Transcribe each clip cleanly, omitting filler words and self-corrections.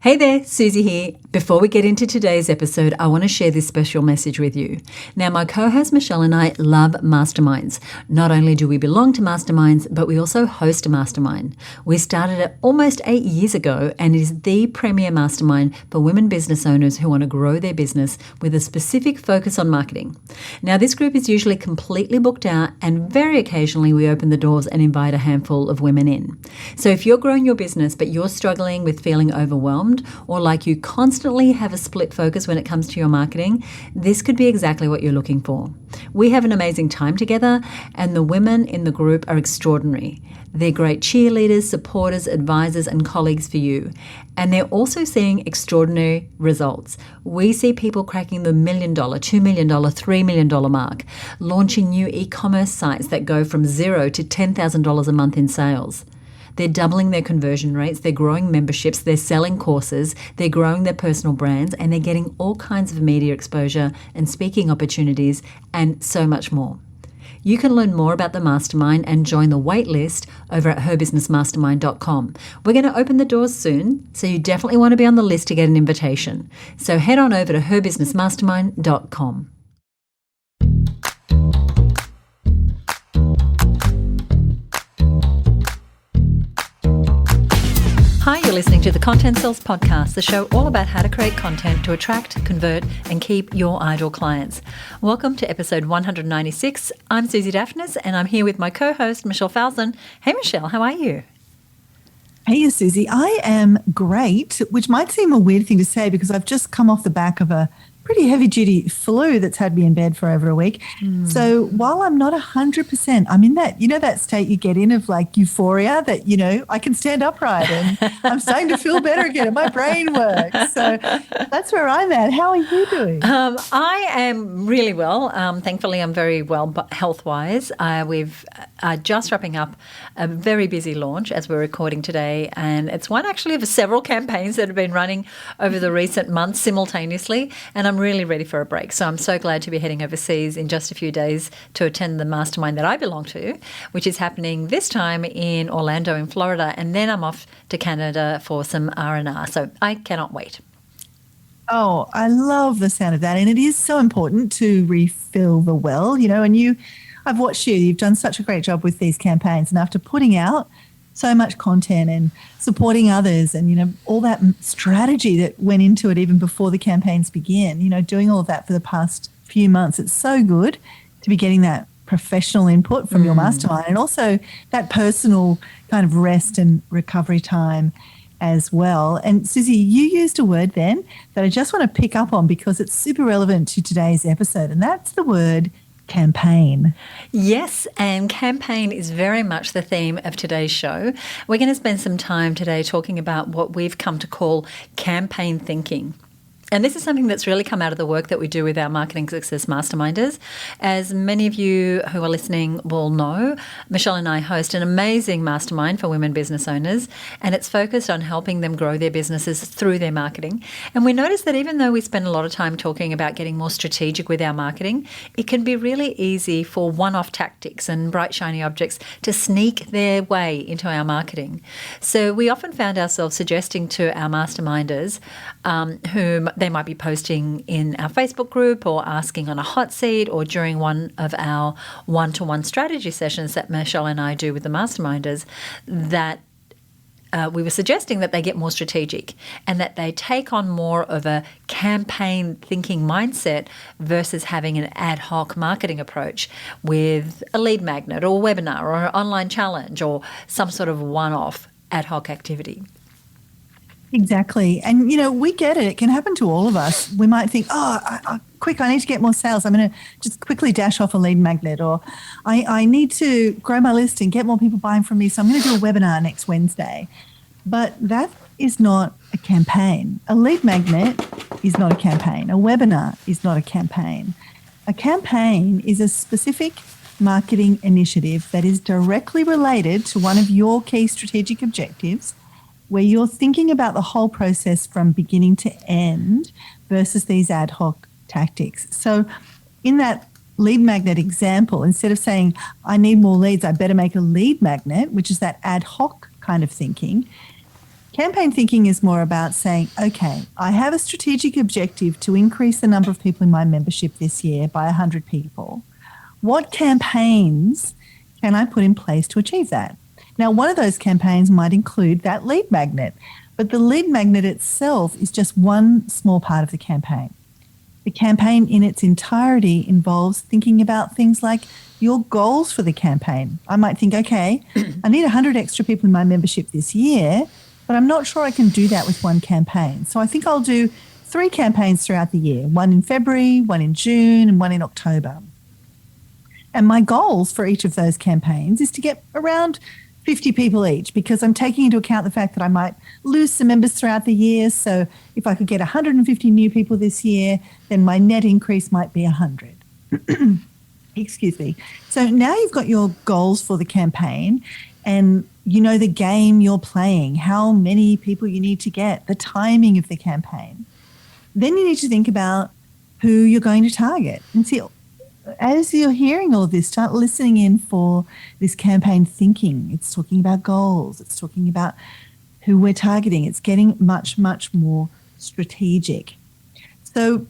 Hey there, Suzi here. Before we get into today's episode, I want to share this special message with you. Now, my co-host Michelle and I love masterminds. Not only do we belong to masterminds, but we also host a mastermind. We started it almost 8 years ago, and it is the premier mastermind for women business owners who want to grow their business with a specific focus on marketing. Now, this group is usually completely booked out, and very occasionally we open the doors and invite a handful of women in. So if you're growing your business, but you're struggling with feeling overwhelmed, or like you constantly have a split focus when it comes to your marketing, this could be exactly what you're looking for. We have an amazing time together, and the women in the group are extraordinary. They're great cheerleaders, supporters, advisors, and colleagues for you. And they're also seeing extraordinary results. We see people cracking the $1 million, $2 million, $3 million mark, launching new e-commerce sites that go from $0 to $10,000 a month in sales. They're doubling their conversion rates, they're growing memberships, they're selling courses, they're growing their personal brands, and they're getting all kinds of media exposure and speaking opportunities and so much more. You can learn more about the mastermind and join the wait list over at herbusinessmastermind.com. We're going to open the doors soon, so you definitely want to be on the list to get an invitation. So head on over to herbusinessmastermind.com. Hi, you're listening to the Content Sells Podcast, the show all about how to create content to attract, convert, and keep your ideal clients. Welcome to episode 196. I'm Suzi Dafnis, and I'm here with my co-host, Michelle Falzon. Hey, Michelle, how are you? Hey, Suzi. I am great, which might seem a weird thing to say because I've just come off the back of a pretty heavy-duty flu that's had me in bed for over a week. So while I'm not 100%, I'm in that, that state you get in of like euphoria that, I can stand upright and I'm starting to feel better again and my brain works. So that's where I'm at. How are you doing? I am really well. Thankfully, I'm very well health-wise. We've just wrapping up a very busy launch as we're recording today, and it's one actually of several campaigns that have been running over the recent months simultaneously, and I'm really ready for a break. So I'm so glad to be heading overseas in just a few days to attend the mastermind that I belong to, which is happening this time in Orlando in Florida, and then I'm off to Canada for some R&R. So I cannot wait. Oh, I love the sound of that. And it is so important to refill the well, and I've watched you've done such a great job with these campaigns, and after putting out so much content and supporting others and, all that strategy that went into it even before the campaigns begin, doing all of that for the past few months, it's so good to be getting that professional input from your mastermind and also that personal kind of rest and recovery time as well. And Suzi, you used a word then that I just want to pick up on because it's super relevant to today's episode, and that's the word campaign. Yes, and campaign is very much the theme of today's show. We're going to spend some time today talking about what we've come to call campaign thinking. And this is something that's really come out of the work that we do with our Marketing Success Masterminders. As many of you who are listening will know, Michelle and I host an amazing mastermind for women business owners, and it's focused on helping them grow their businesses through their marketing. And we notice that even though we spend a lot of time talking about getting more strategic with our marketing, it can be really easy for one-off tactics and bright, shiny objects to sneak their way into our marketing. So we often found ourselves suggesting to our masterminders whom they might be posting in our Facebook group or asking on a hot seat or during one of our one-to-one strategy sessions that Michelle and I do with the masterminders that we were suggesting that they get more strategic and that they take on more of a campaign thinking mindset versus having an ad hoc marketing approach with a lead magnet or a webinar or an online challenge or some sort of one-off ad hoc activity. Exactly. And, we get it. It can happen to all of us. We might think, quick, I need to get more sales. I'm going to just quickly dash off a lead magnet, or I need to grow my list and get more people buying from me. So I'm going to do a webinar next Wednesday. But that is not a campaign. A lead magnet is not a campaign. A webinar is not a campaign. A campaign is a specific marketing initiative that is directly related to one of your key strategic objectives, where you're thinking about the whole process from beginning to end versus these ad hoc tactics. So in that lead magnet example, instead of saying, I need more leads, I better make a lead magnet, which is that ad hoc kind of thinking, Campaign thinking is more about saying, okay, I have a strategic objective to increase the number of people in my membership this year by 100 people. What campaigns can I put in place to achieve that? Now, one of those campaigns might include that lead magnet, but the lead magnet itself is just one small part of the campaign. The campaign in its entirety involves thinking about things like your goals for the campaign. I might think, okay, I need 100 extra people in my membership this year, but I'm not sure I can do that with one campaign. So I think I'll do 3 campaigns throughout the year, one in February, one in June, and one in October. And my goals for each of those campaigns is to get around 50 people each, because I'm taking into account the fact that I might lose some members throughout the year. So if I could get 150 new people this year, then my net increase might be 100. Excuse me. So now you've got your goals for the campaign, and you know the game you're playing, how many people you need to get, the timing of the campaign. Then you need to think about who you're going to target. And see, as you're hearing all of this, start listening in for this campaign thinking. It's talking about goals. It's talking about who we're targeting. It's getting much, much more strategic. So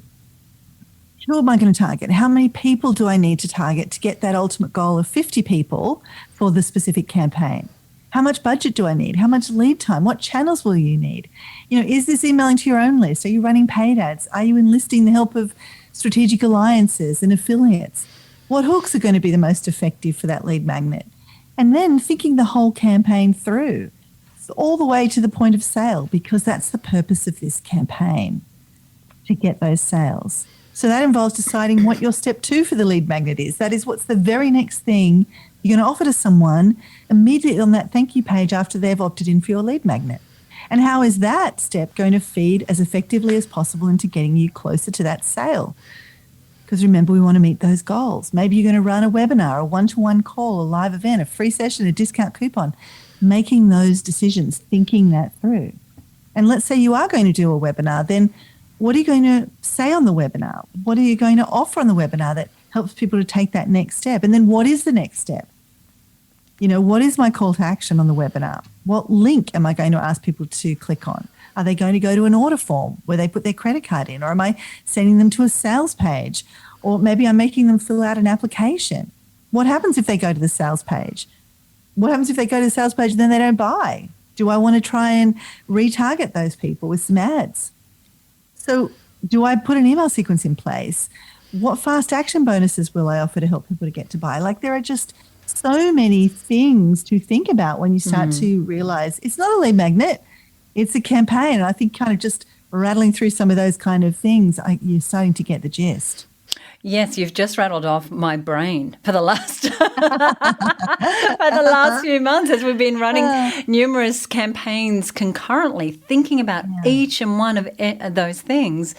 who am I going to target? How many people do I need to target to get that ultimate goal of 50 people for the specific campaign? How much budget do I need? How much lead time? What channels will you need? Is this emailing to your own list? Are you running paid ads? Are you enlisting the help of strategic alliances and affiliates? What hooks are going to be the most effective for that lead magnet? And then thinking the whole campaign through, all the way to the point of sale, because that's the purpose of this campaign, to get those sales. So that involves deciding what your step 2 for the lead magnet is. That is, what's the very next thing you're going to offer to someone immediately on that thank you page after they've opted in for your lead magnet? And how is that step going to feed as effectively as possible into getting you closer to that sale? Because remember, we want to meet those goals. Maybe you're going to run a webinar, a one-to-one call, a live event, a free session, a discount coupon. Making those decisions, thinking that through. And let's say you are going to do a webinar, then what are you going to say on the webinar? What are you going to offer on the webinar that helps people to take that next step? And then what is the next step? What is my call to action on the webinar? What link am I going to ask people to click on? Are they going to go to an order form where they put their credit card in? Or am I sending them to a sales page? Or maybe I'm making them fill out an application. What happens if they go to the sales page? What happens if they go to the sales page and then they don't buy? Do I want to try and retarget those people with some ads? So do I put an email sequence in place? What fast action bonuses will I offer to help people to get to buy? There are just so many things to think about when you start to realize it's not a lead magnet, it's a campaign. And I think kind of just rattling through some of those kind of things, you're starting to get the gist. Yes, you've just rattled off my brain for the last few months as we've been running numerous campaigns concurrently, thinking about each and one of those things,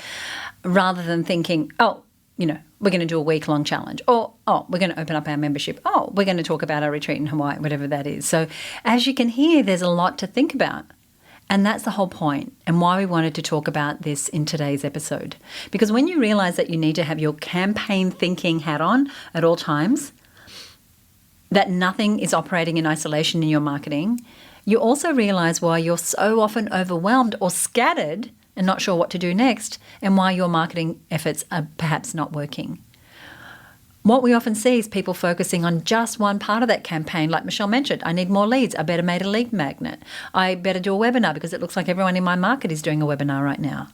rather than thinking, we're going to do a week-long challenge, or, we're going to open up our membership, we're going to talk about our retreat in Hawaii, whatever that is. So as you can hear, there's a lot to think about. And that's the whole point, and why we wanted to talk about this in today's episode. Because when you realize that you need to have your campaign thinking hat on at all times, that nothing is operating in isolation in your marketing, you also realize why you're so often overwhelmed or scattered and not sure what to do next, and why your marketing efforts are perhaps not working. What we often see is people focusing on just one part of that campaign. Like Michelle mentioned, I need more leads. I better make a lead magnet. I better do a webinar because it looks like everyone in my market is doing a webinar right now.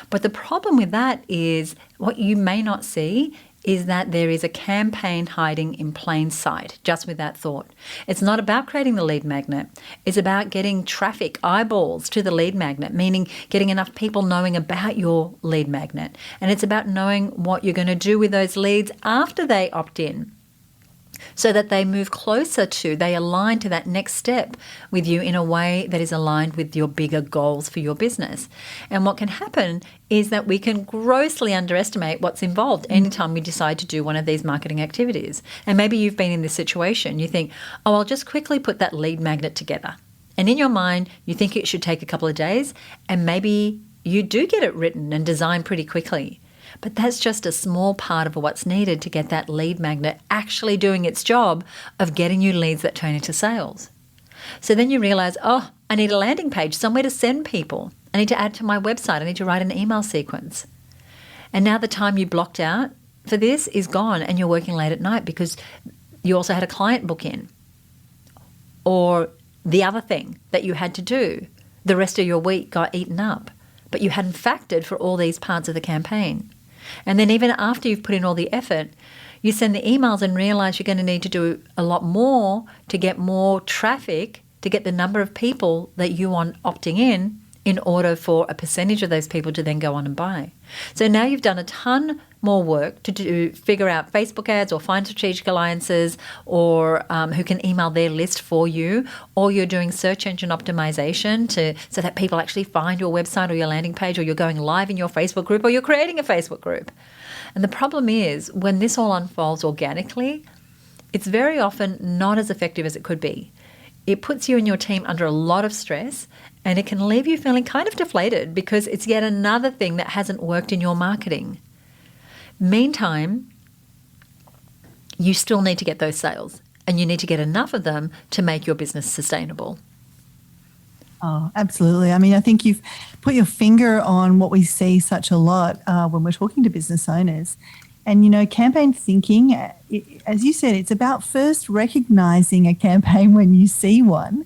But the problem with that is what you may not see is that there is a campaign hiding in plain sight just with that thought. It's not about creating the lead magnet. It's about getting traffic, eyeballs to the lead magnet, meaning getting enough people knowing about your lead magnet. And it's about knowing what you're going to do with those leads after they opt in, so that they move closer to, they align to that next step with you in a way that is aligned with your bigger goals for your business. And what can happen is that we can grossly underestimate what's involved anytime we decide to do one of these marketing activities. And maybe you've been in this situation. You think, I'll just quickly put that lead magnet together. And in your mind, you think it should take a couple of days, and maybe you do get it written and designed pretty quickly. But that's just a small part of what's needed to get that lead magnet actually doing its job of getting you leads that turn into sales. So then you realize, I need a landing page, somewhere to send people. I need to add to my website. I need to write an email sequence. And now the time you blocked out for this is gone and you're working late at night because you also had a client book in. Or the other thing that you had to do, the rest of your week got eaten up, but you hadn't factored for all these parts of the campaign. And then even after you've put in all the effort, you send the emails and realize you're going to need to do a lot more to get more traffic, to get the number of people that you want opting in order for a percentage of those people to then go on and buy. So now you've done a ton more work to figure out Facebook ads or find strategic alliances or who can email their list for you, or you're doing search engine optimization so that people actually find your website or your landing page, or you're going live in your Facebook group, or you're creating a Facebook group. And the problem is when this all unfolds organically, it's very often not as effective as it could be. It puts you and your team under a lot of stress, and it can leave you feeling kind of deflated because it's yet another thing that hasn't worked in your marketing. Meantime, you still need to get those sales, and you need to get enough of them to make your business sustainable. Oh, absolutely. I mean, I think you've put your finger on what we see such a lot when we're talking to business owners. And, campaign thinking, as you said, it's about first recognizing a campaign when you see one.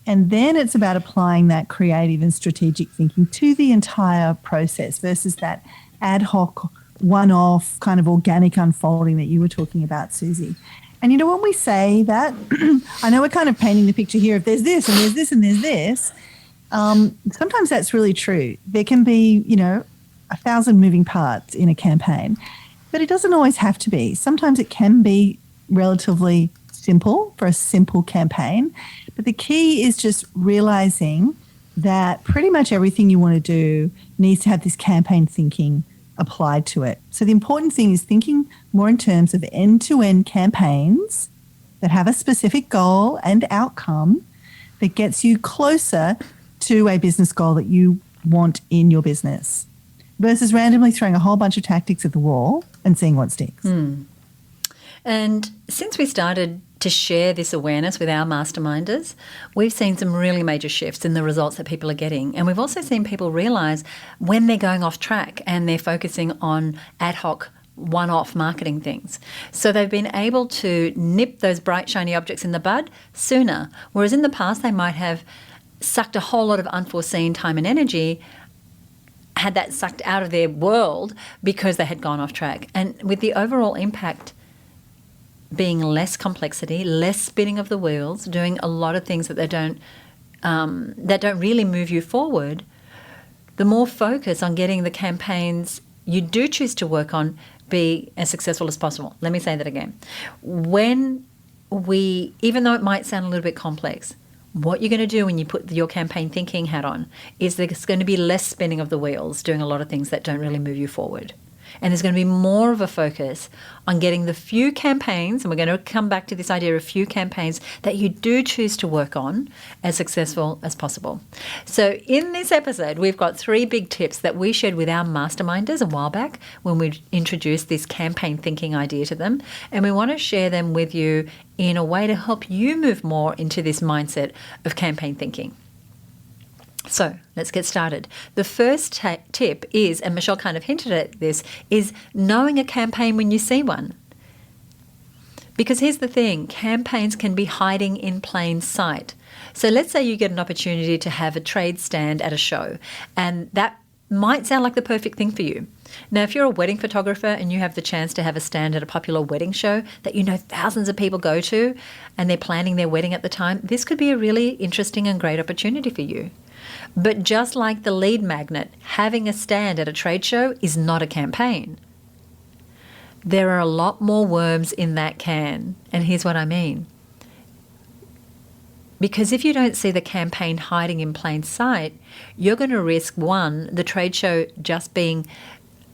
And then it's about applying that creative and strategic thinking to the entire process versus that ad hoc, one-off kind of organic unfolding that you were talking about, Suzi. And, when we say that, I know we're kind of painting the picture here of there's this and there's this and there's this. Sometimes that's really true. There can be, 1,000 moving parts in a campaign, but it doesn't always have to be. Sometimes it can be relatively simple for a simple campaign. But the key is just realizing that pretty much everything you want to do needs to have this campaign thinking applied to it. So the important thing is thinking more in terms of end-to-end campaigns that have a specific goal and outcome that gets you closer to a business goal that you want in your business versus randomly throwing a whole bunch of tactics at the wall and seeing what sticks. And since we started to share this awareness with our masterminders, we've seen some really major shifts in the results that people are getting. And we've also seen people realise when they're going off track and they're focusing on ad hoc, one-off marketing things. So they've been able to nip those bright, shiny objects in the bud sooner, whereas in the past they might have sucked a whole lot of unforeseen time and energy, had that sucked out of their world because they had gone off track. And with the overall impact being less complexity, less spinning of the wheels, doing a lot of things that don't really move you forward, the more focus on getting the campaigns you do choose to work on be as successful as possible. Let me say that again. Even though it might sound a little bit complex, what you're going to do when you put your campaign thinking hat on is there's going to be less spinning of the wheels, doing a lot of things that don't really move you forward. And there's going to be more of a focus on getting the few campaigns, and we're going to come back to this idea of few campaigns that you do choose to work on as successful as possible. So in this episode, we've got 3 big tips that we shared with our masterminders a while back when we introduced this campaign thinking idea to them. And we want to share them with you in a way to help you move more into this mindset of campaign thinking. So let's get started. The first tip is, and Michelle kind of hinted at this, is knowing a campaign when you see one. Because here's the thing, campaigns can be hiding in plain sight. So let's say you get an opportunity to have a trade stand at a show, and that might sound like the perfect thing for you. Now, if you're a wedding photographer and you have the chance to have a stand at a popular wedding show that thousands of people go to and they're planning their wedding at the time, this could be a really interesting and great opportunity for you. But just like the lead magnet, having a stand at a trade show is not a campaign. There are a lot more worms in that can, and here's what I mean. Because if you don't see the campaign hiding in plain sight, you're going to risk, one, the trade show just being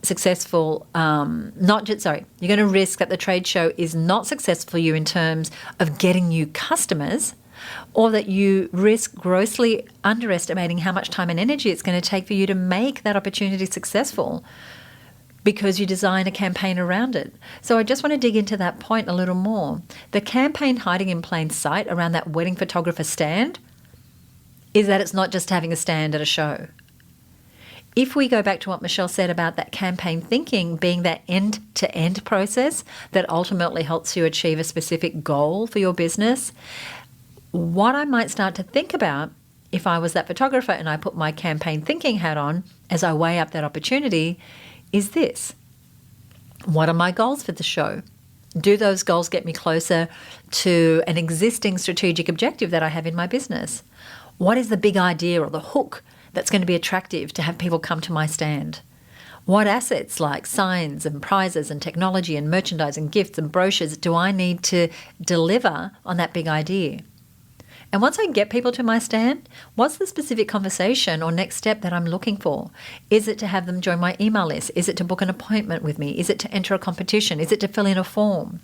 successful, you're going to risk that the trade show is not successful for you in terms of getting you customers, or that you risk grossly underestimating how much time and energy it's going to take for you to make that opportunity successful because you design a campaign around it. So I just want to dig into that point a little more. The campaign hiding in plain sight around that wedding photographer stand, is that it's not just having a stand at a show. If we go back to what Michelle said about that campaign thinking being that end-to-end process that ultimately helps you achieve a specific goal for your business, what I might start to think about if I was that photographer and I put my campaign thinking hat on as I weigh up that opportunity is this. What are my goals for the show? Do those goals get me closer to an existing strategic objective that I have in my business? What is the big idea or the hook that's going to be attractive to have people come to my stand? What assets like signs and prizes and technology and merchandise and gifts and brochures do I need to deliver on that big idea? And once I get people to my stand, what's the specific conversation or next step that I'm looking for? Is it to have them join my email list? Is it to book an appointment with me? Is it to enter a competition? Is it to fill in a form?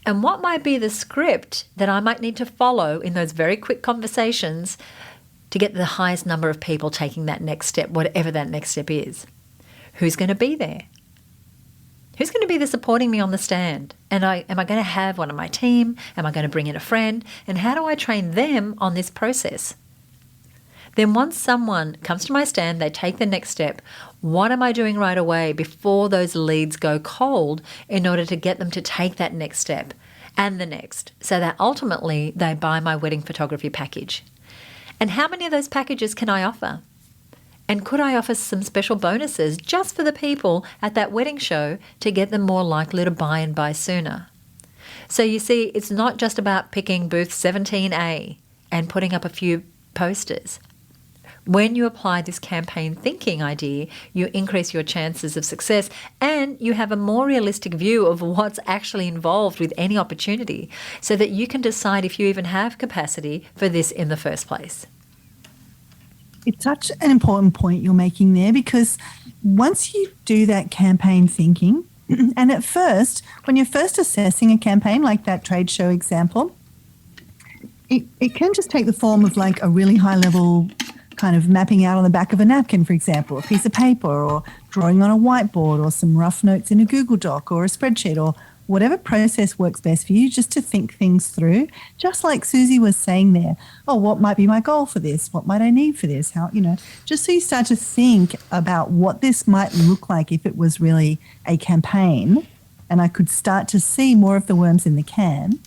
And what might be the script that I might need to follow in those very quick conversations to get the highest number of people taking that next step, whatever that next step is? Who's going to be there? Who's going to be there supporting me on the stand? And am I going to have one of my team? Am I going to bring in a friend? And how do I train them on this process? Then once someone comes to my stand, they take the next step, what am I doing right away before those leads go cold in order to get them to take that next step and the next, so that ultimately they buy my wedding photography package? And how many of those packages can I offer? And could I offer some special bonuses just for the people at that wedding show to get them more likely to buy and buy sooner? So you see, it's not just about picking booth 17A and putting up a few posters. When you apply this campaign thinking idea, you increase your chances of success and you have a more realistic view of what's actually involved with any opportunity so that you can decide if you even have capacity for this in the first place. It's such an important point you're making there, because once you do that campaign thinking, and at first, when you're first assessing a campaign, like that trade show example, it can just take the form of like a really high level kind of mapping out on the back of a napkin, for example, a piece of paper, or drawing on a whiteboard, or some rough notes in a Google Doc or a spreadsheet, or whatever process works best for you, just to think things through. Just like Suzi was saying there, oh, what might be my goal for this? What might I need for this? How, just so you start to think about what this might look like if it was really a campaign, and I could start to see more of the worms in the can,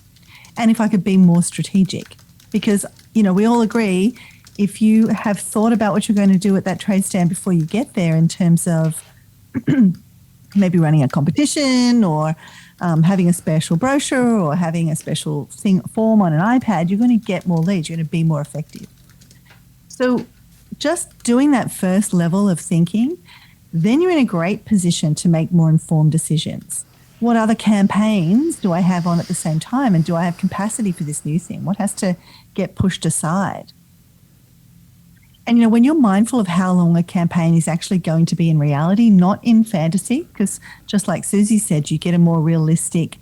and if I could be more strategic. Because, we all agree, if you have thought about what you're going to do at that trade stand before you get there, in terms of maybe running a competition, or having a special brochure, or having a special form on an iPad, you're going to get more leads. You're going to be more effective. So just doing that first level of thinking, then you're in a great position to make more informed decisions. What other campaigns do I have on at the same time? And do I have capacity for this new thing? What has to get pushed aside? And, when you're mindful of how long a campaign is actually going to be in reality, not in fantasy, because just like Suzi said, you get a more realistic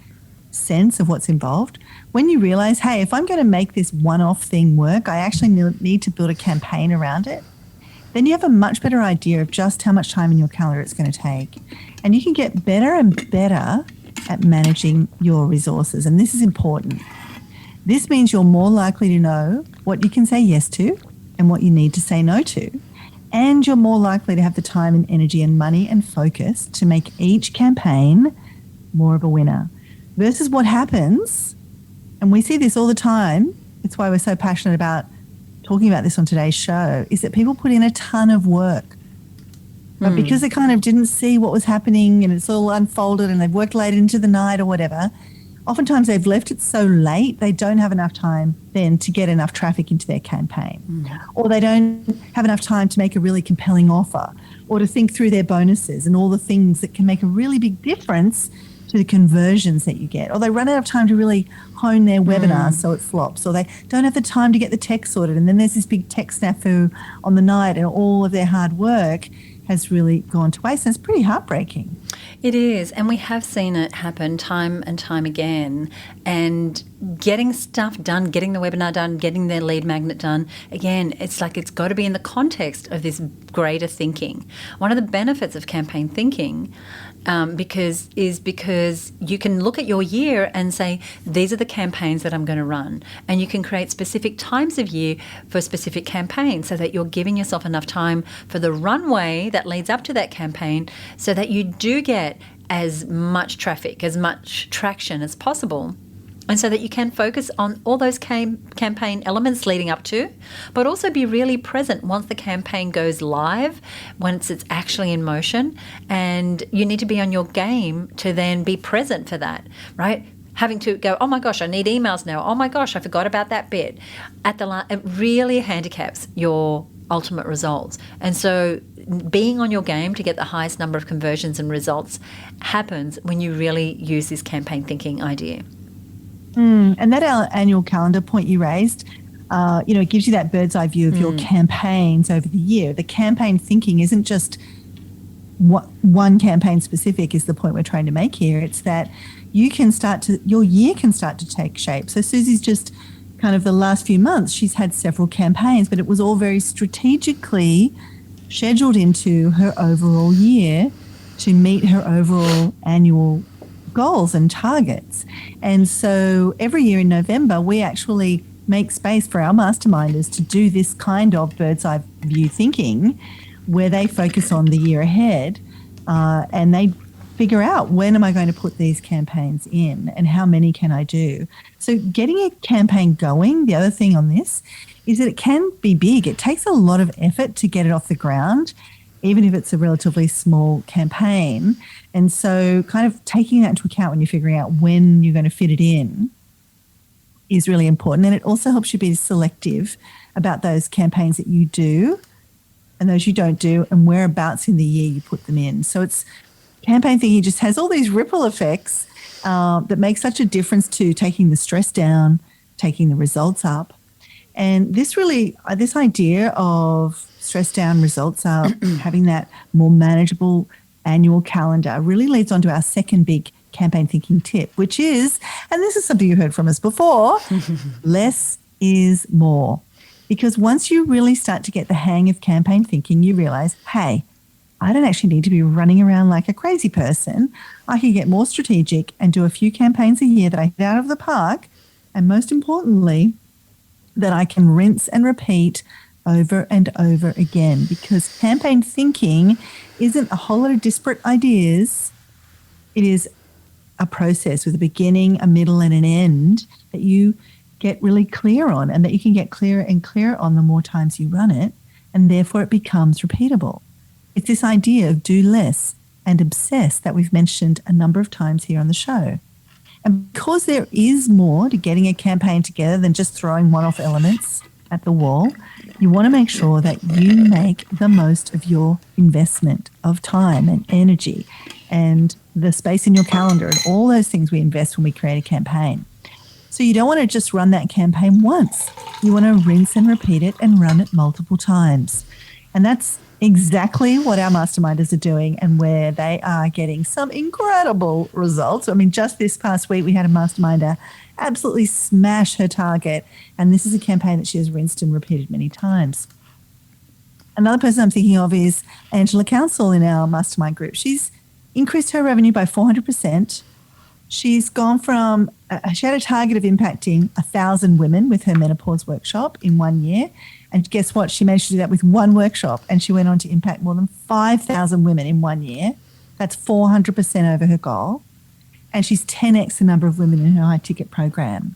sense of what's involved. When you realize, hey, if I'm going to make this one-off thing work, I actually need to build a campaign around it, then you have a much better idea of just how much time in your calendar it's going to take. And you can get better and better at managing your resources. And this is important. This means you're more likely to know what you can say yes to and what you need to say no to. And you're more likely to have the time and energy and money and focus to make each campaign more of a winner. Versus what happens, and we see this all the time, it's why we're so passionate about talking about this on today's show, is that people put in a ton of work. But because they kind of didn't see what was happening and it's all unfolded and they've worked late into the night or whatever, oftentimes they've left it so late they don't have enough time then to get enough traffic into their campaign. Or they don't have enough time to make a really compelling offer, or to think through their bonuses and all the things that can make a really big difference to the conversions that you get. Or they run out of time to really hone their webinar so it flops. Or they don't have the time to get the tech sorted, and then there's this big tech snafu on the night and all of their hard work has really gone to waste. And it's pretty heartbreaking. It is, and we have seen it happen time and time again. And getting stuff done, getting the webinar done, getting their lead magnet done, again, it's like it's got to be in the context of this greater thinking. One of the benefits of campaign thinking because you can look at your year and say, these are the campaigns that I'm going to run. And you can create specific times of year for specific campaigns so that you're giving yourself enough time for the runway that leads up to that campaign so that you do get as much traffic, as much traction as possible. And so that you can focus on all those campaign elements leading up to, but also be really present once the campaign goes live, once it's actually in motion. And you need to be on your game to then be present for that, right? Having to go, oh my gosh, I need emails now. Oh my gosh, I forgot about that bit. It really handicaps your ultimate results. And so being on your game to get the highest number of conversions and results happens when you really use this campaign thinking idea. And that annual calendar point you raised, it gives you that bird's eye view of your campaigns over the year. The campaign thinking isn't just one campaign specific is the point we're trying to make here. It's that your year can start to take shape. So Suzi's just kind of the last few months, she's had several campaigns, but it was all very strategically scheduled into her overall year to meet her overall annual goals and targets. And so every year in November, we actually make space for our masterminders to do this kind of bird's eye view thinking where they focus on the year ahead and they figure out, when am I going to put these campaigns in and how many can I do? So getting a campaign going, the other thing on this is that it can be big. It takes a lot of effort to get it off the ground, even if it's a relatively small campaign. And so kind of taking that into account when you're figuring out when you're going to fit it in is really important. And it also helps you be selective about those campaigns that you do and those you don't do and whereabouts in the year you put them in. So it's campaign thinking just has all these ripple effects that make such a difference to taking the stress down, taking the results up. And this idea of stress down, results up, having that more manageable annual calendar really leads on to our second big campaign thinking tip, which is, and this is something you heard from us before, less is more. Because once you really start to get the hang of campaign thinking, you realize, hey, I don't actually need to be running around like a crazy person. I can get more strategic and do a few campaigns a year that I hit out of the park. And most importantly, that I can rinse and repeat over and over again, because campaign thinking isn't a whole lot of disparate ideas. It is a process with a beginning, a middle, and an end that you get really clear on, and that you can get clearer and clearer on the more times you run it, and therefore it becomes repeatable. It's this idea of do less and obsess that we've mentioned a number of times here on the show. And because there is more to getting a campaign together than just throwing one-off elements at the wall, you want to make sure that you make the most of your investment of time and energy and the space in your calendar and all those things we invest when we create a campaign. So you don't want to just run that campaign once. You want to rinse and repeat it and run it multiple times. And that's exactly what our masterminders are doing, and where they are getting some incredible results. I mean, just this past week, we had a masterminder absolutely smash her target, and this is a campaign that she has rinsed and repeated many times. Another person I'm thinking of is Angela Council in our mastermind group. She's increased her revenue by 400%. She's gone from, she had a target of impacting 1,000 women with her menopause workshop in 1 year. And guess what? She managed to do that with one workshop, and she went on to impact more than 5,000 women in 1 year. That's 400% over her goal. And she's 10x the number of women in her high ticket program.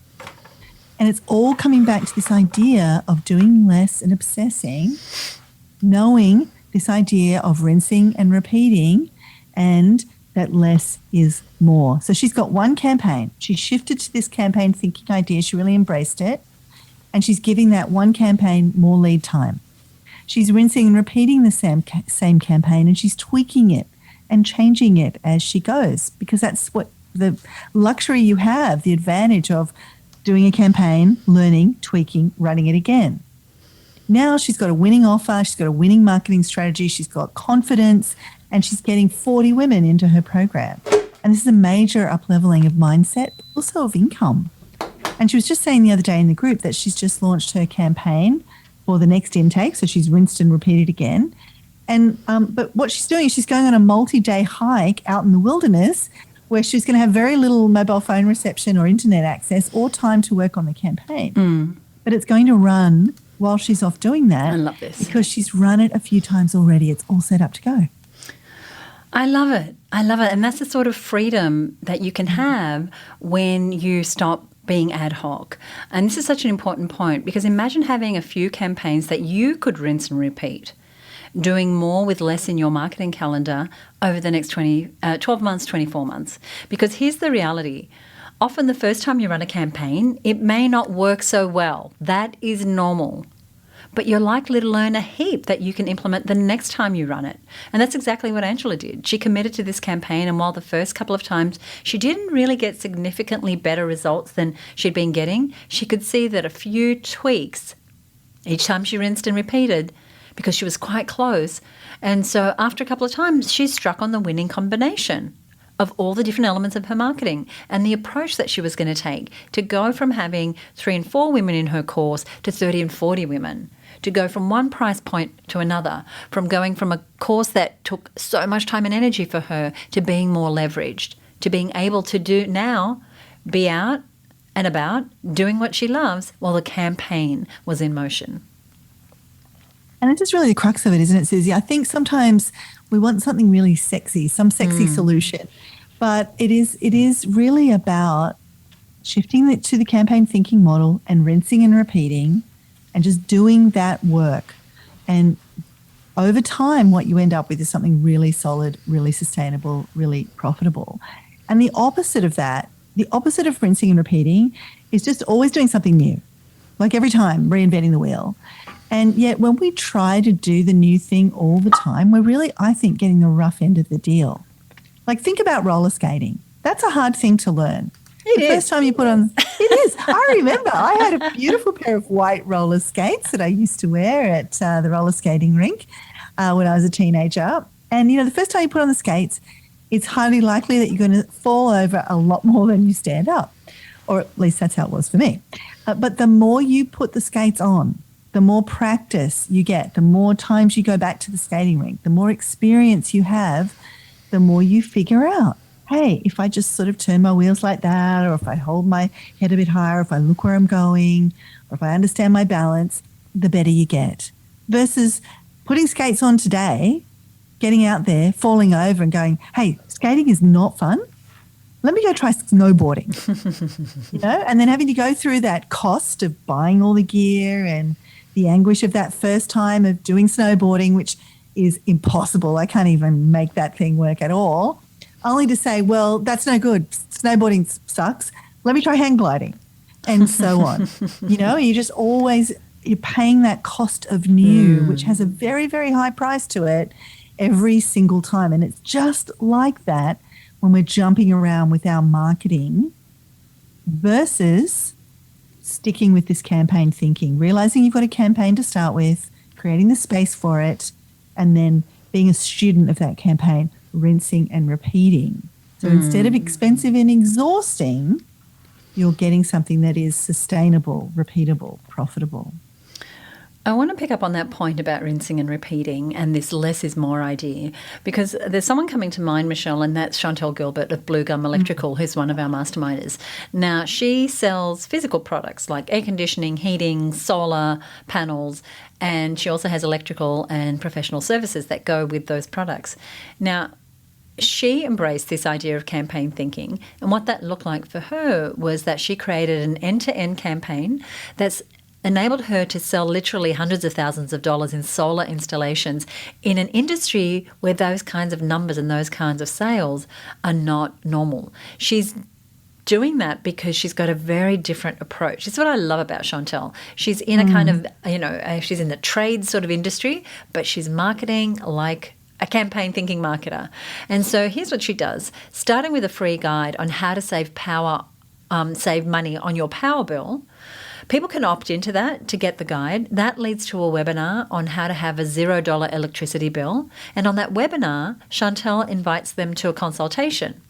And it's all coming back to this idea of doing less and obsessing, knowing this idea of rinsing and repeating, and that less is more. So she's got one campaign. She shifted to this campaign thinking idea. She really embraced it. And she's giving that one campaign more lead time. She's rinsing and repeating the same campaign, and she's tweaking it and changing it as she goes, because that's what the luxury you have, the advantage of doing a campaign, learning, tweaking, running it again. Now she's got a winning offer, she's got a winning marketing strategy, she's got confidence, and she's getting 40 women into her program. And this is a major up-leveling of mindset, but also of income. And she was just saying the other day in the group that she's just launched her campaign for the next intake. So she's rinsed and repeated again. And but what she's doing is she's going on a multi-day hike out in the wilderness where she's going to have very little mobile phone reception or internet access or time to work on the campaign. But it's going to run while she's off doing that. I love this. Because she's run it a few times already. It's all set up to go. I love it. I love it. And that's the sort of freedom that you can have when you stop being ad hoc. And this is such an important point because imagine having a few campaigns that you could rinse and repeat, doing more with less in your marketing calendar over the next 12 months, 24 months. Because here's the reality. Often the first time you run a campaign, it may not work so well. That is normal. But you're likely to learn a heap that you can implement the next time you run it. And that's exactly what Angela did. She committed to this campaign, and while the first couple of times she didn't really get significantly better results than she'd been getting, she could see that a few tweaks each time she rinsed and repeated because she was quite close. And so after a couple of times, she struck on the winning combination of all the different elements of her marketing and the approach that she was going to take to go from having 3 and 4 women in her course to 30 and 40 women, to go from one price point to another, from going from a course that took so much time and energy for her to being more leveraged, to being able to be out and about doing what she loves while the campaign was in motion. And it's just really the crux of it, isn't it, Suzi? I think sometimes we want something really sexy, some sexy solution. But it is really about shifting to the campaign thinking model and rinsing and repeating and just doing that work. And over time, what you end up with is something really solid, really sustainable, really profitable. And the opposite of that, the opposite of rinsing and repeating is just always doing something new. Like every time, reinventing the wheel. And yet when we try to do the new thing all the time, we're really, I think, getting the rough end of the deal. Like think about roller skating. That's a hard thing to learn. The first time you put on, it is. I remember I had a beautiful pair of white roller skates that I used to wear at the roller skating rink when I was a teenager. And, the first time you put on the skates, it's highly likely that you're going to fall over a lot more than you stand up, or at least that's how it was for me. But the more you put the skates on, the more practice you get, the more times you go back to the skating rink, the more experience you have, the more you figure out, hey, if I just sort of turn my wheels like that, or if I hold my head a bit higher, if I look where I'm going, or if I understand my balance, the better you get. Versus putting skates on today, getting out there, falling over and going, hey, skating is not fun. Let me go try snowboarding, and then having to go through that cost of buying all the gear and the anguish of that first time of doing snowboarding, which is impossible. I can't even make that thing work at all. Only to say, well, that's no good. Snowboarding sucks. Let me try hang gliding, and so on. You just always, you're paying that cost of new, which has a very, very high price to it every single time. And it's just like that when we're jumping around with our marketing versus sticking with this campaign thinking, realizing you've got a campaign to start with, creating the space for it, and then being a student of that campaign, rinsing and repeating. So instead of expensive and exhausting, you're getting something that is sustainable, repeatable, profitable. I want to pick up on that point about rinsing and repeating and this less is more idea, because there's someone coming to mind, Michelle, and that's Chantel Gilbert of Blue Gum Electrical, who's one of our masterminders. Now, she sells physical products like air conditioning, heating, solar panels, and she also has electrical and professional services that go with those products. Now, she embraced this idea of campaign thinking, and what that looked like for her was that she created an end-to-end campaign that's enabled her to sell literally hundreds of thousands of dollars in solar installations in an industry where those kinds of numbers and those kinds of sales are not normal. She's doing that because she's got a very different approach. It's what I love about Chantel. She's in a kind of, she's in the trade sort of industry, but she's marketing like a campaign thinking marketer. And so here's what she does. Starting with a free guide on how to save money on your power bill, people can opt into that to get the guide. That leads to a webinar on how to have a $0 electricity bill. And on that webinar, Chantel invites them to a consultation.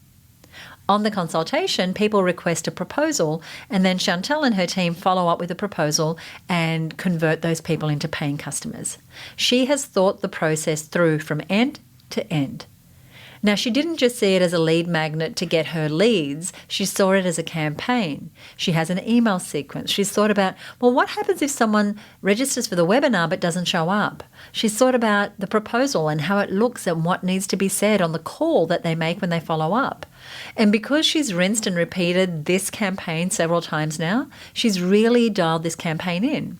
On the consultation, people request a proposal, and then Chantel and her team follow up with a proposal and convert those people into paying customers. She has thought the process through from end to end. Now, she didn't just see it as a lead magnet to get her leads. She saw it as a campaign. She has an email sequence. She's thought about, well, what happens if someone registers for the webinar but doesn't show up? She's thought about the proposal and how it looks and what needs to be said on the call that they make when they follow up. And because she's rinsed and repeated this campaign several times now, she's really dialed this campaign in.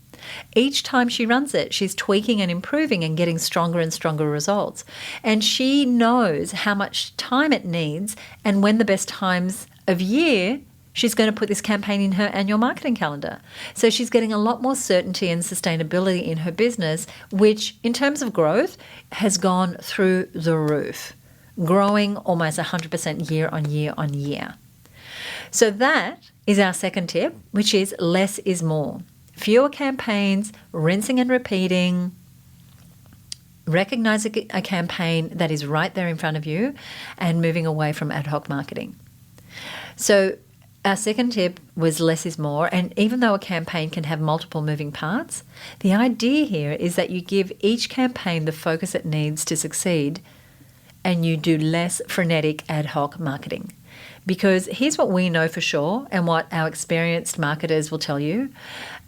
Each time she runs it, she's tweaking and improving and getting stronger and stronger results. And she knows how much time it needs and when the best times of year she's going to put this campaign in her annual marketing calendar. So she's getting a lot more certainty and sustainability in her business, which in terms of growth has gone through the roof, growing almost 100% year on year on year. So that is our second tip, which is less is more. Fewer campaigns, rinsing and repeating. Recognize a campaign that is right there in front of you and moving away from ad hoc marketing. So our second tip was less is more. And even though a campaign can have multiple moving parts, the idea here is that you give each campaign the focus it needs to succeed and you do less frenetic ad hoc marketing. Because here's what we know for sure and what our experienced marketers will tell you,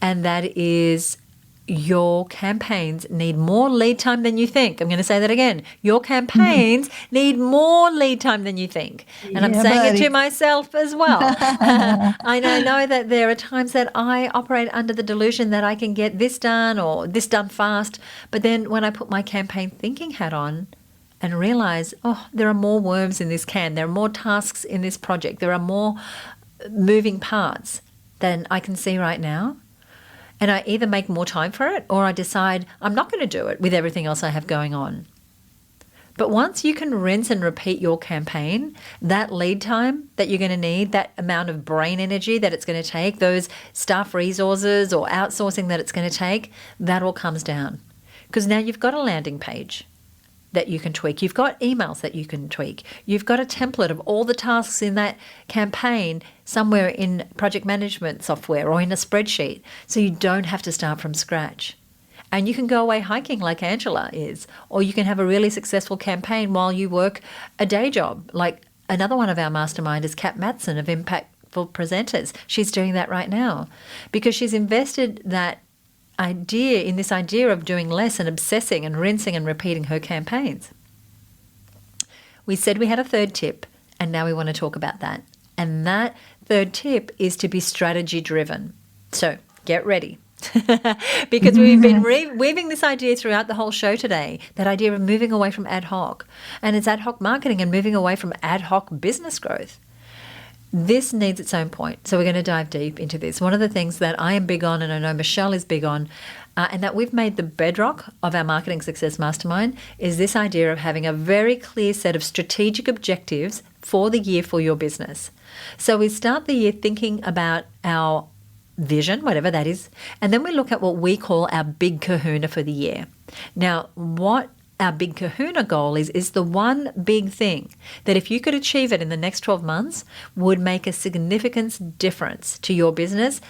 and that is your campaigns need more lead time than you think. I'm going to say that again. Your campaigns need more lead time than you think. And I'm saying it to myself as well. I know that there are times that I operate under the delusion that I can get this done or this done fast. But then when I put my campaign thinking hat on, and realize, there are more worms in this can. There are more tasks in this project. There are more moving parts than I can see right now. And I either make more time for it or I decide I'm not going to do it with everything else I have going on. But once you can rinse and repeat your campaign, that lead time that you're going to need, that amount of brain energy that it's going to take, those staff resources or outsourcing that it's going to take, that all comes down. Because now you've got a landing page that you can tweak. You've got emails that you can tweak. You've got a template of all the tasks in that campaign somewhere in project management software or in a spreadsheet, so you don't have to start from scratch. And you can go away hiking like Angela is, or you can have a really successful campaign while you work a day job. Like another one of our masterminders, Kat Matson of Impactful Presenters. She's doing that right now because she's invested that idea of doing less and obsessing and rinsing and repeating her campaigns. We said we had a third tip, and now we want to talk about that. And that third tip is to be strategy driven. So get ready. Because we've been weaving this idea throughout the whole show today, that idea of moving away from ad hoc. And it's ad hoc marketing and moving away from ad hoc business growth. This needs its own point. So we're going to dive deep into this. One of the things that I am big on, and I know Michelle is big on, and that we've made the bedrock of our Marketing Success Mastermind, is this idea of having a very clear set of strategic objectives for the year for your business. So we start the year thinking about our vision, whatever that is, and then we look at what we call our big kahuna for the year. Now, what our big kahuna goal is the one big thing that if you could achieve it in the next 12 months would make a significant difference to your business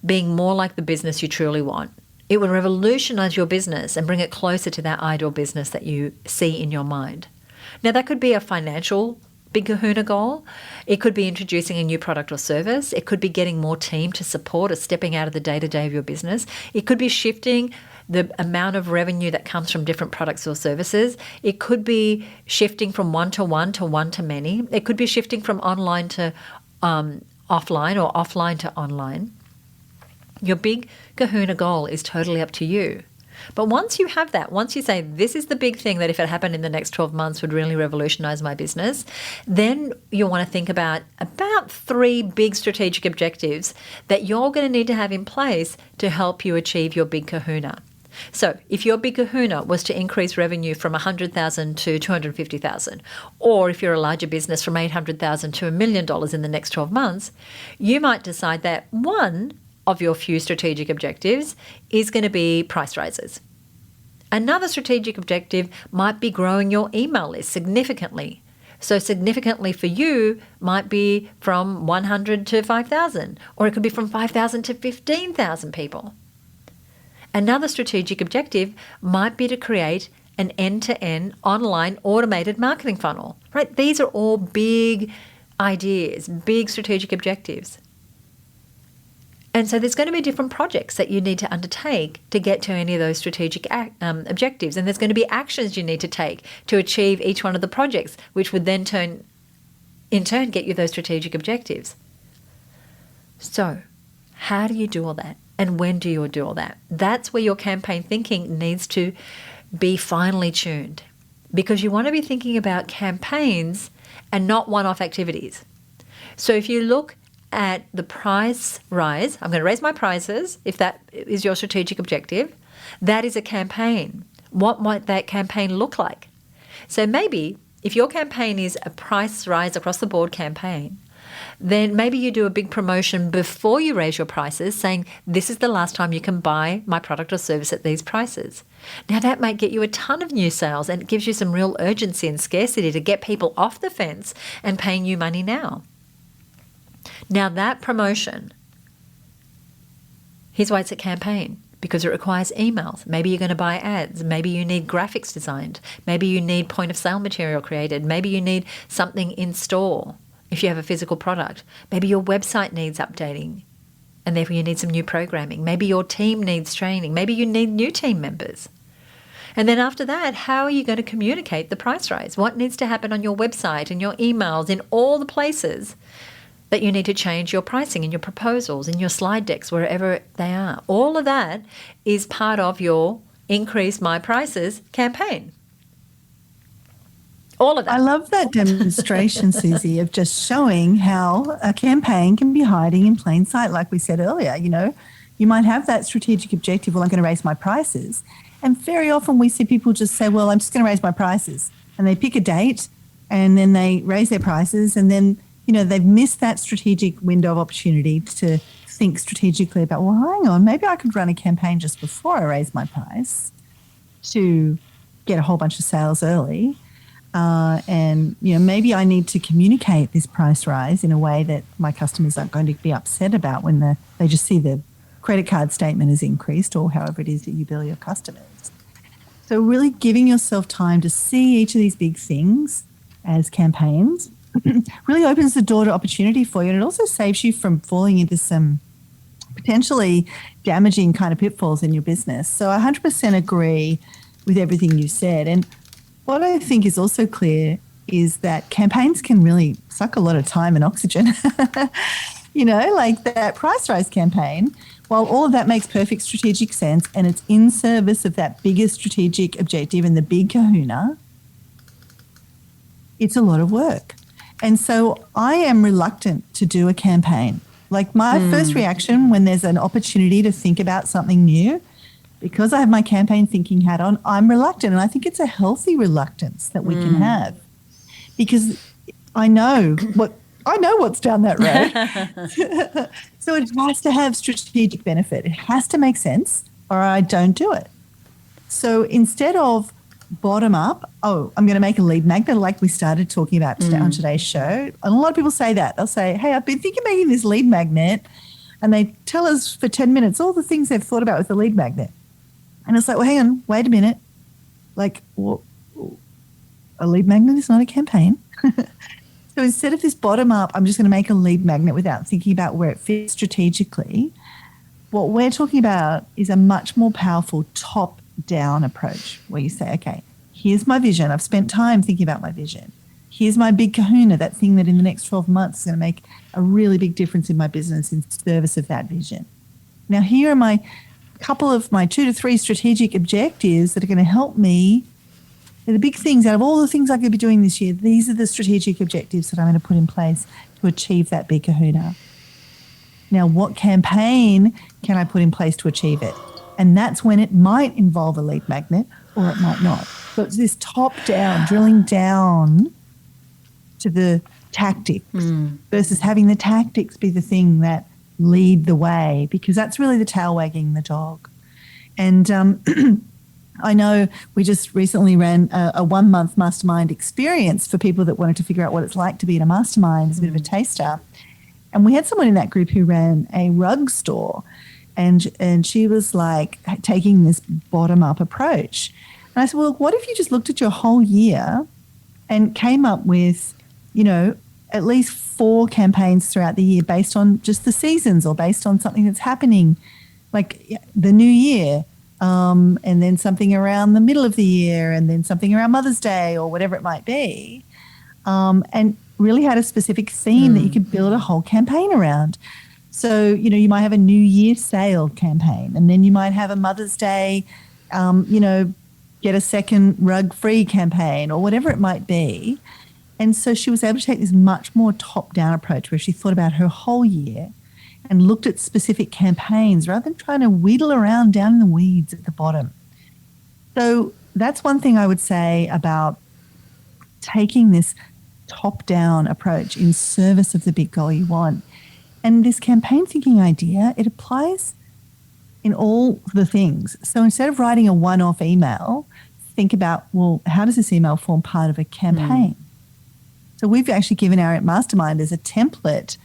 being more like the business you truly want. It would revolutionize your business and bring it closer to that ideal business that you see in your mind. Now, that could be a financial big kahuna goal. It could be introducing a new product or service. It could be getting more team to support or stepping out of the day-to-day of your business. It could be shifting the amount of revenue that comes from different products or services. It could be shifting from one-to-one to one-to-many. It could be shifting from online to offline or offline to online. Your big kahuna goal is totally up to you. But once you have that, once you say, this is the big thing that if it happened in the next 12 months would really revolutionize my business, then you want to think about 3 big strategic objectives that you're going to need to have in place to help you achieve your big kahuna. So if your big kahuna was to increase revenue from $100,000 to $250,000, or if you're a larger business from $800,000 to $1 million in the next 12 months, you might decide that one of your few strategic objectives is going to be price rises. Another strategic objective might be growing your email list significantly. So significantly for you might be from 100 to 5,000, or it could be from 5,000 to 15,000 people. Another strategic objective might be to create an end-to-end online automated marketing funnel, right? These are all big ideas, big strategic objectives. And so there's going to be different projects that you need to undertake to get to any of those strategic objectives. And there's going to be actions you need to take to achieve each one of the projects, which would then in turn get you those strategic objectives. So how do you do all that? And when do you do all that? That's where your campaign thinking needs to be finely tuned, because you want to be thinking about campaigns and not one-off activities. So if you look at the price rise, I'm going to raise my prices, if that is your strategic objective, that is a campaign. What might that campaign look like? So maybe if your campaign is a price rise across the board campaign, then maybe you do a big promotion before you raise your prices saying, this is the last time you can buy my product or service at these prices. Now that might get you a ton of new sales, and it gives you some real urgency and scarcity to get people off the fence and paying you money now. Now that promotion, here's why it's a campaign, because it requires emails. Maybe you're going to buy ads. Maybe you need graphics designed. Maybe you need point of sale material created. Maybe you need something in store if you have a physical product. Maybe your website needs updating and therefore you need some new programming. Maybe your team needs training. Maybe you need new team members. And then after that, how are you going to communicate the price rise? What needs to happen on your website and your emails, in all the places that you need to change your pricing, in your proposals, in your slide decks, wherever they are? All of that is part of your Increase My Prices campaign. All of that. I love that demonstration, Suzi, of just showing how a campaign can be hiding in plain sight. Like we said earlier, you might have that strategic objective, well, I'm going to raise my prices. And very often we see people just say, well, I'm just going to raise my prices. And they pick a date and then they raise their prices. And then, they've missed that strategic window of opportunity to think strategically about, well, hang on, maybe I could run a campaign just before I raise my price to get a whole bunch of sales early. And maybe I need to communicate this price rise in a way that my customers aren't going to be upset about when they just see the credit card statement has increased, or however it is that you bill your customers. So really giving yourself time to see each of these big things as campaigns really opens the door to opportunity for you. And it also saves you from falling into some potentially damaging kind of pitfalls in your business. So I 100% agree with everything you said. And what I think is also clear is that campaigns can really suck a lot of time and oxygen. Like that price rise campaign, while all of that makes perfect strategic sense and it's in service of that bigger strategic objective and the big kahuna, it's a lot of work. And so I am reluctant to do a campaign. Like my first reaction when there's an opportunity to think about something new, because I have my campaign thinking hat on, I'm reluctant. And I think it's a healthy reluctance that we can have, because I know what's down that road. So it has to have strategic benefit. It has to make sense or I don't do it. So instead of bottom up, I'm going to make a lead magnet like we started talking about today on today's show. And a lot of people say that. They'll say, hey, I've been thinking of making this lead magnet. And they tell us for 10 minutes all the things they've thought about with the lead magnet. And it's like, well, hang on, wait a minute. Like, well, a lead magnet is not a campaign. So instead of this bottom up, I'm just going to make a lead magnet without thinking about where it fits strategically. What we're talking about is a much more powerful top-down approach where you say, okay, here's my vision. I've spent time thinking about my vision. Here's my big kahuna, that thing that in the next 12 months is going to make a really big difference in my business in service of that vision. Now, here are a couple of my 2 to 3 strategic objectives that are going to help me. They're the big things. Out of all the things I could be doing this year, these are the strategic objectives that I'm going to put in place to achieve that big kahuna. Now, what campaign can I put in place to achieve it? And that's when it might involve a lead magnet or it might not. So it's this top-down, drilling down to the tactics versus having the tactics be the thing that lead the way, because that's really the tail wagging the dog. And I know we just recently ran a 1-month mastermind experience for people that wanted to figure out what it's like to be in a mastermind as a bit of a taster. And we had someone in that group who ran a rug store, and she was like taking this bottom-up approach. And I said, well, what if you just looked at your whole year and came up with, at least 4 campaigns throughout the year based on just the seasons or based on something that's happening, like the new year, and then something around the middle of the year, and then something around Mother's Day or whatever it might be, and really had a specific theme that you could build a whole campaign around. So, you might have a New Year sale campaign, and then you might have a Mother's Day, get a second rug-free campaign or whatever it might be. And so she was able to take this much more top-down approach where she thought about her whole year and looked at specific campaigns rather than trying to wheedle around down in the weeds at the bottom. So that's one thing I would say about taking this top-down approach in service of the big goal you want. And this campaign thinking idea, it applies in all the things. So instead of writing a one-off email, think about, well, how does this email form part of a campaign? So we've actually given our masterminders a template,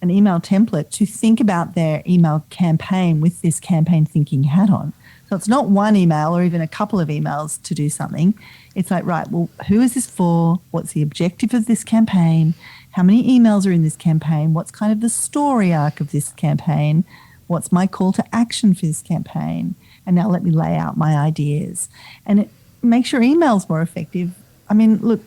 an email template, to think about their email campaign with this campaign thinking hat on. So it's not one email or even a couple of emails to do something. It's like, right, well, who is this for? What's the objective of this campaign? How many emails are in this campaign? What's kind of the story arc of this campaign? What's my call to action for this campaign? And now let me lay out my ideas. And it makes your emails more effective. I mean, look,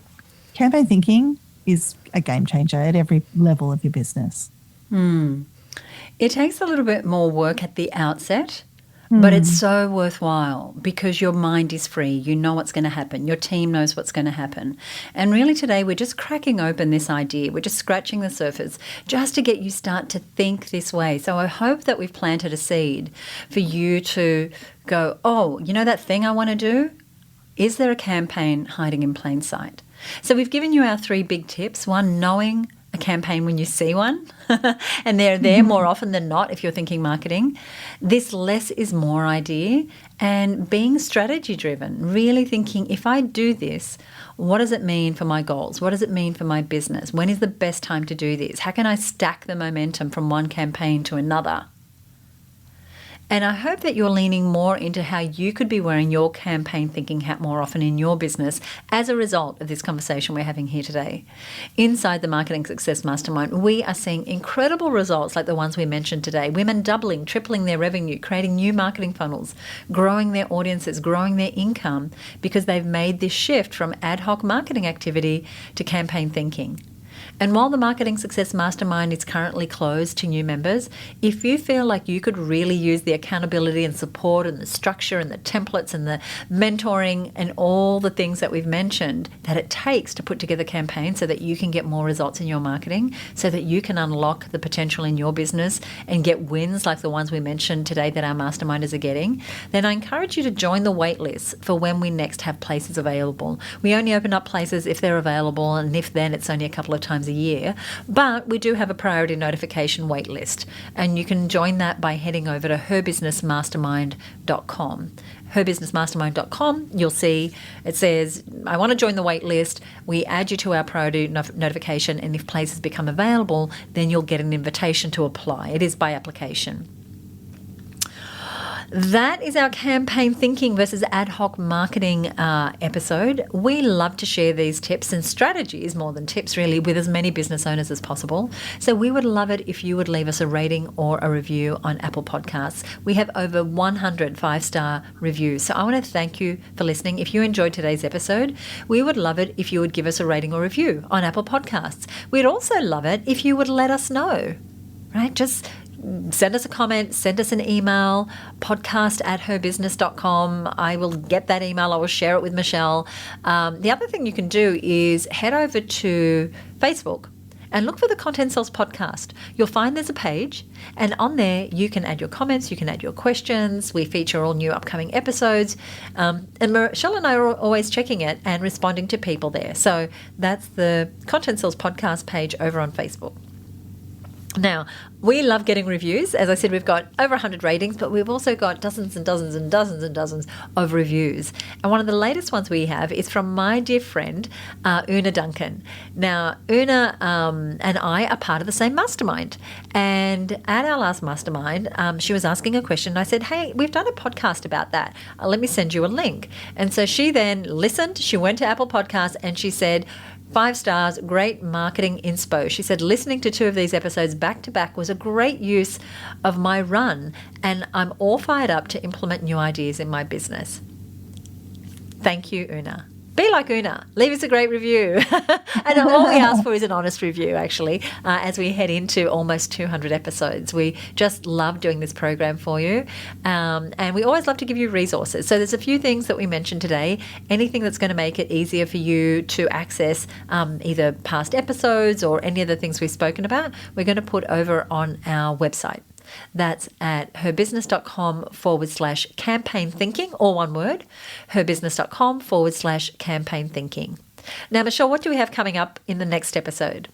campaign thinking is a game changer at every level of your business. It takes a little bit more work at the outset, but it's so worthwhile because your mind is free. You know what's going to happen. Your team knows what's going to happen. And really today we're just cracking open this idea. We're just scratching the surface just to get you start to think this way. So I hope that we've planted a seed for you to go, oh, that thing I want to do? Is there a campaign hiding in plain sight? So we've given you our 3 big tips. 1, knowing a campaign when you see one, and they're there more often than not if you're thinking marketing. This less is more idea, and being strategy driven, really thinking, if I do this, what does it mean for my goals? What does it mean for my business? When is the best time to do this? How can I stack the momentum from one campaign to another? And I hope that you're leaning more into how you could be wearing your campaign thinking hat more often in your business as a result of this conversation we're having here today. Inside the Marketing Success Mastermind, we are seeing incredible results like the ones we mentioned today. Women doubling, tripling their revenue, creating new marketing funnels, growing their audiences, growing their income because they've made this shift from ad hoc marketing activity to campaign thinking. And while the Marketing Success Mastermind is currently closed to new members, if you feel like you could really use the accountability and support and the structure and the templates and the mentoring and all the things that we've mentioned that it takes to put together campaigns so that you can get more results in your marketing, so that you can unlock the potential in your business and get wins like the ones we mentioned today that our masterminders are getting, then I encourage you to join the wait list for when we next have places available. We only open up places if they're available, and if then it's only a couple of times a year, but we do have a priority notification wait list, and you can join that by heading over to herbusinessmastermind.com. herbusinessmastermind.com, you'll see it says, I want to join the wait list. We add you to our priority notification, and if places become available, then you'll get an invitation to apply. It is by application. That is our campaign thinking versus ad hoc marketing episode. We love to share these tips and strategies, more than tips really, with as many business owners as possible. So we would love it if you would leave us a rating or a review on Apple Podcasts. We have over 100 5-star reviews. So I want to thank you for listening. If you enjoyed today's episode, we would love it if you would give us a rating or review on Apple Podcasts. We'd also love it if you would let us know, right? Just send us a comment, send us an email, podcast@herbusiness.com. I will get that email. I will share it with Michelle. The other thing you can do is head over to Facebook and look for the Content Sells podcast. You'll find there's a page, and on there you can add your comments, you can add your questions. We feature all new upcoming episodes. And Michelle and I are always checking it and responding to people there. So that's the Content Sells podcast page over on Facebook. Now, we love getting reviews. As I said, we've got over 100 ratings, but we've also got dozens and dozens and dozens and dozens of reviews. And one of the latest ones we have is from my dear friend, Una Duncan. Now, Una and I are part of the same mastermind. And at our last mastermind, she was asking a question. And I said, hey, we've done a podcast about that. Let me send you a link. And so she then listened. She went to Apple Podcasts and she said, 5 stars, great marketing inspo. She said, listening to 2 of these episodes back to back was a great use of my run, and I'm all fired up to implement new ideas in my business. Thank you, Una. Be like Una. Leave us a great review. And all we ask for is an honest review, actually, as we head into almost 200 episodes. We just love doing this program for you. And we always love to give you resources. So there's a few things that we mentioned today. Anything that's going to make it easier for you to access either past episodes or any of the things we've spoken about, we're going to put over on our website. That's at herbusiness.com/campaign thinking, all one word, herbusiness.com/campaign thinking. Now, Michelle, what do we have coming up in the next episode?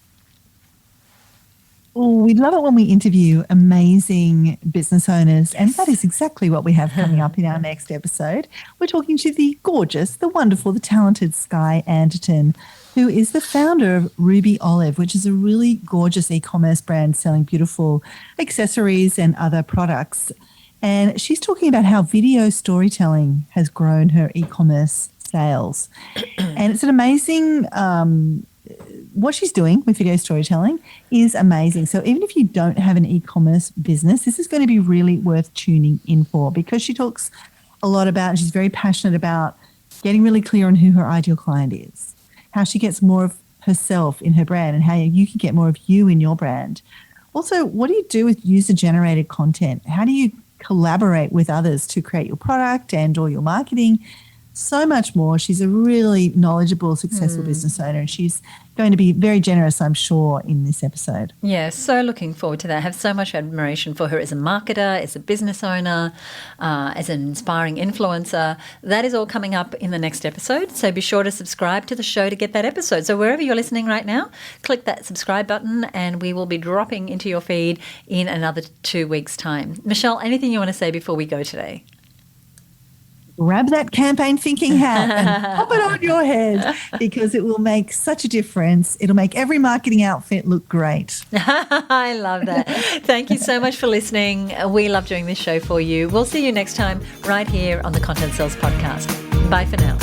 Oh, we love it when we interview amazing business owners, and that is exactly what we have coming up in our next episode. We're talking to the gorgeous, the wonderful, the talented Skye Anderton, who is the founder of Ruby Olive, which is a really gorgeous e-commerce brand selling beautiful accessories and other products. And she's talking about how video storytelling has grown her e-commerce sales. And it's an amazing, what she's doing with video storytelling is amazing. So even if you don't have an e-commerce business, this is going to be really worth tuning in for, because she talks a lot about, and she's very passionate about getting really clear on who her ideal client is, how she gets more of herself in her brand, and how you can get more of you in your brand. Also, what do you do with user-generated content? How do you collaborate with others to create your product and or your marketing? So much more. She's a really knowledgeable, successful business owner, and she's going to be very generous, I'm sure, in this episode. Yeah, so looking forward to that. I have so much admiration for her as a marketer, as a business owner, as an inspiring influencer. That is all coming up in the next episode. So be sure to subscribe to the show to get that episode. So wherever you're listening right now, click that subscribe button and we will be dropping into your feed in another 2 weeks' time. Michelle, anything you want to say before we go today? Grab that campaign thinking hat and pop it on your head, because it will make such a difference. It'll make every marketing outfit look great. I love that. Thank you so much for listening. We love doing this show for you. We'll see you next time right here on the Content Sales Podcast. Bye for now.